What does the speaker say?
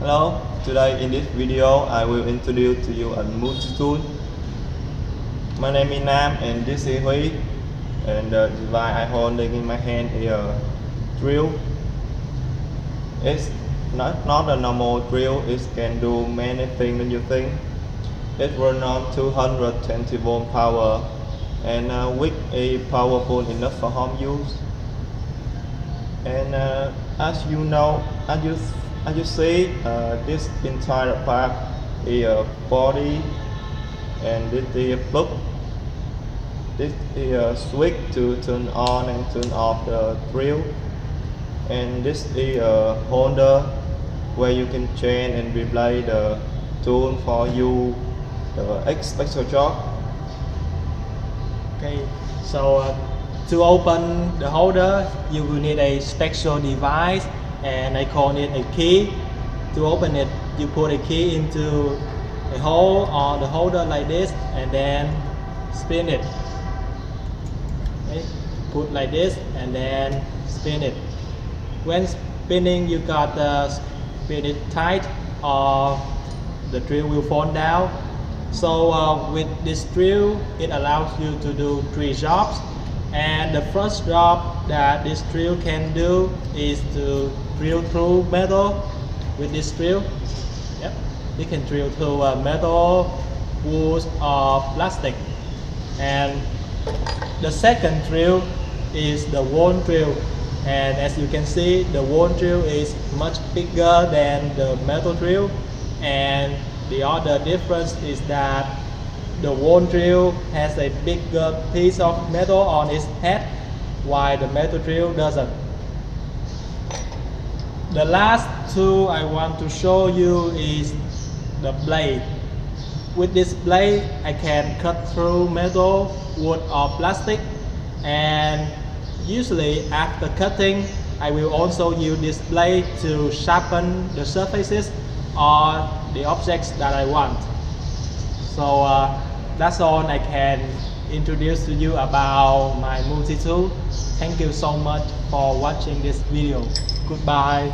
Hello, today in this video I will introduce to you a multi-tool. My name is Nam and this is Huy, and the device I holding in my hand is a drill. It's not a normal drill, it can do many things than you think. It runs on 220 volt power and wick is powerful enough for home use. And as you know, as you see, this entire part is a body, and this is a plug. This is a switch to turn on and turn off the drill, and this is a holder where you can change and replay the tool for you the special job. Okay, so to open the holder, you will need a special device, and I call it a key. To open it, you put a key into a hole on the holder like this, and then spin it. Okay, put like this, and then spin it. When spinning, you got to spin it tight, or the drill will fall down. So with this drill, it allows you to do 3 jobs. And the first job that this drill can do is to drill through metal with this drill. Yep, you can drill through metal, wood, or plastic. And the second drill is the wall drill. And as you can see, the wall drill is much bigger than the metal drill. And the other difference is that the wall drill has a bigger piece of metal on its head, while the metal drill doesn't. The last tool I want to show you is the blade. With this blade, I can cut through metal, wood, or plastic, and usually after cutting, I will also use this blade to sharpen the surfaces or the objects that I want. So that's all I can introduce to you about my multi-tool. Thank you so much for watching this video. Goodbye.